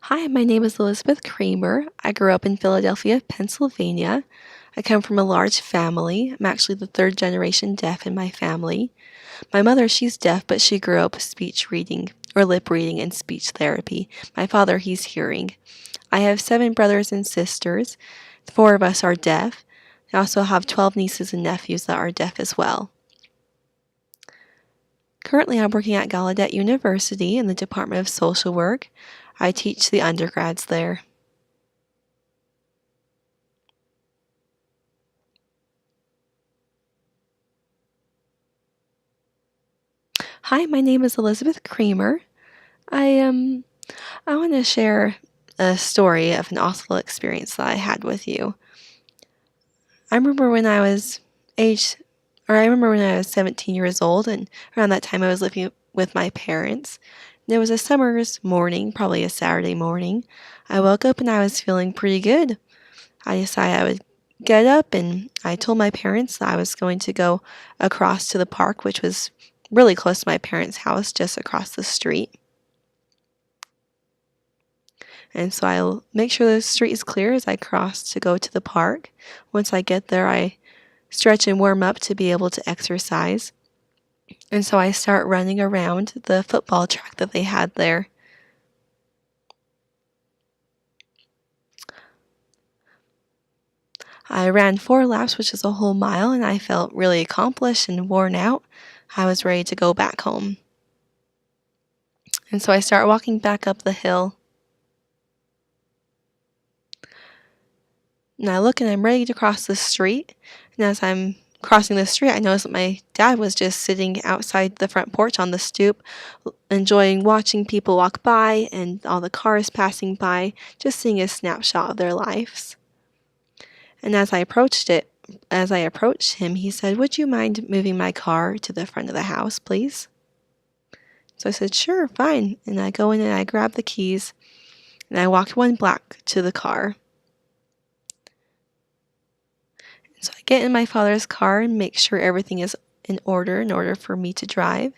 Hi, my name is Elizabeth Kramer. I grew up in Philadelphia, Pennsylvania. I come from a large family. I'm actually the third generation deaf in my family. My mother, she's deaf, but she grew up speech reading or lip reading and speech therapy. My father, he's hearing. I have 7 brothers and sisters. 4 of us are deaf. I also have 12 nieces and nephews that are deaf as well. Currently, I'm working at Gallaudet University in the Department of Social Work. I teach the undergrads there. Hi, my name is Elizabeth Kramer. I I want to share a story of an awful experience that I had with you. I remember when I was aged, I remember when I was 17 years old, and around that time I was living with my parents. There was a summer's morning, probably a Saturday morning. I woke up and I was feeling pretty good. I decided I would get up, and I told my parents that I was going to go across to the park, which was really close to my parents' house, just across the street. And so I'll make sure the street is clear as I cross to go to the park. Once I get there, I stretch and warm up to be able to exercise. And so I start running around the football track that they had there. I ran 4 laps, which is a whole mile, and I felt really accomplished and worn out. I was ready to go back home. And so I start walking back up the hill. And I look and I'm ready to cross the street. And as I'm crossing the street, I notice that my dad was just sitting outside the front porch on the stoop, enjoying watching people walk by and all the cars passing by, just seeing a snapshot of their lives. And as I approached him, he said, "Would you mind moving my car to the front of the house, please?" So I said, "Sure, fine." And I go in and I grab the keys and I walked 1 block to the car. So I get in my father's car and make sure everything is in order for me to drive.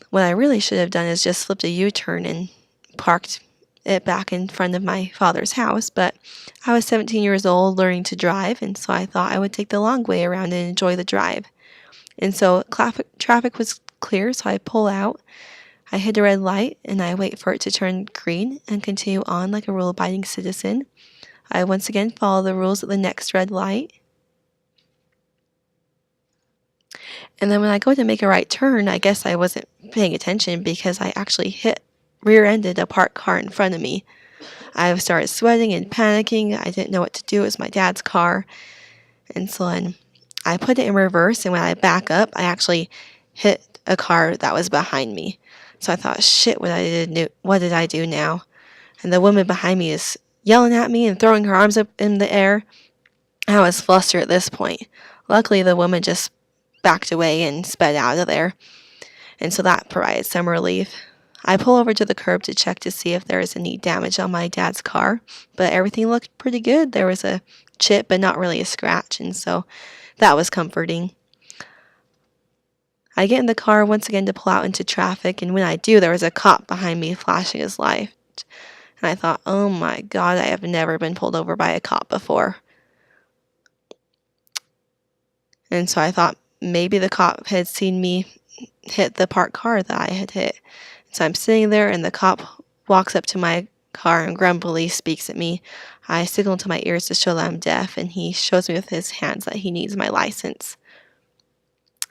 What I really should have done is just flipped a U-turn and parked it back in front of my father's house, but I was 17 years old learning to drive, and so I thought I would take the long way around and enjoy the drive. And so traffic was clear, so I pull out, I hit a red light, and I wait for it to turn green and continue on like a rule-abiding citizen. I once again follow the rules at the next red light. And then when I go to make a right turn, I guess I wasn't paying attention because I actually rear-ended a parked car in front of me. I started sweating and panicking. I didn't know what to do. It was my dad's car. And so then I put it in reverse, and when I back up, I actually hit a car that was behind me. So I thought, shit, what did I do now? And the woman behind me is yelling at me and throwing her arms up in the air. I was flustered at this point. Luckily, the woman just backed away and sped out of there, and so that provided some relief. I pull over to the curb to check to see if there is any damage on my dad's car, but everything looked pretty good. There was a chip, but not really a scratch, and so that was comforting. I get in the car once again to pull out into traffic, and when I do, there was a cop behind me flashing his light. And I thought, oh my God, I have never been pulled over by a cop before. And so I thought maybe the cop had seen me hit the parked car that I had hit. So I'm sitting there, and the cop walks up to my car and grumpily speaks at me. I signal to my ears to show that I'm deaf, and he shows me with his hands that he needs my license.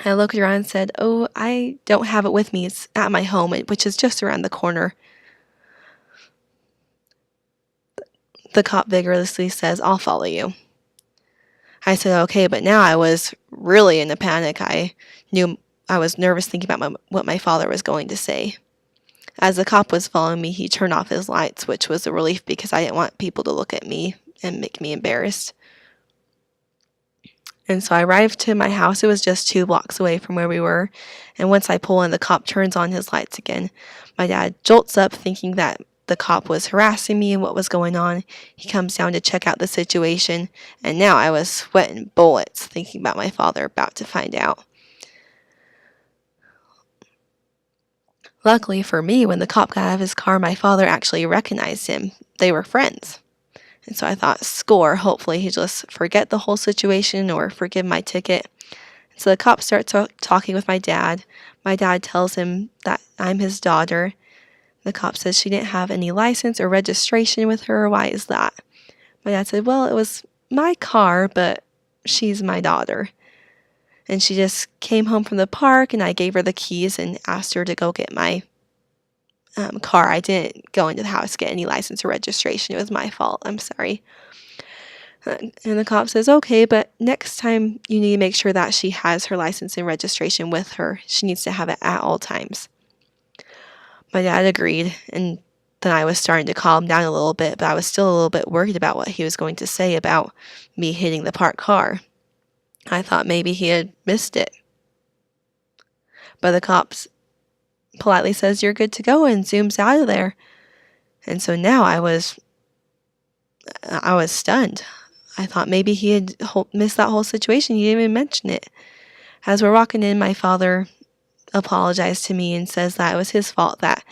I looked around and said, "Oh, I don't have it with me. It's at my home, which is just around the corner." The cop vigorously says, "I'll follow you." I said, "Okay," but now I was really in a panic. I was nervous thinking about what my father was going to say. As the cop was following me, he turned off his lights, which was a relief because I didn't want people to look at me and make me embarrassed. And so I arrived to my house. It was just 2 blocks away from where we were. And once I pull in, the cop turns on his lights again. My dad jolts up thinking that the cop was harassing me and what was going on. He comes down to check out the situation. And now I was sweating bullets thinking about my father about to find out. Luckily for me, when the cop got out of his car, my father actually recognized him. They were friends. And so I thought, score, hopefully he'll just forget the whole situation or forgive my ticket. So the cop starts talking with my dad. My dad tells him that I'm his daughter. The cop says she didn't have any license or registration with her. Why is that? My dad said, well, it was my car, but she's my daughter. And she just came home from the park, and I gave her the keys and asked her to go get my car. I didn't go into the house to get any license or registration. It was my fault. I'm sorry. And the cop says, okay, but next time you need to make sure that she has her license and registration with her. She needs to have it at all times. My dad agreed, and then I was starting to calm down a little bit, but I was still a little bit worried about what he was going to say about me hitting the parked car. I thought maybe he had missed it. But the cops politely says, you're good to go, and zooms out of there. And so now I was stunned. I thought maybe he had missed that whole situation. He didn't even mention it. As we're walking in, my father apologized to me and says that it was his fault that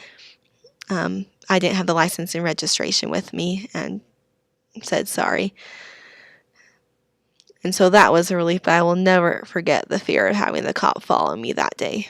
I didn't have the license and registration with me, and said sorry. And so that was a relief, but I will never forget the fear of having the cop follow me that day.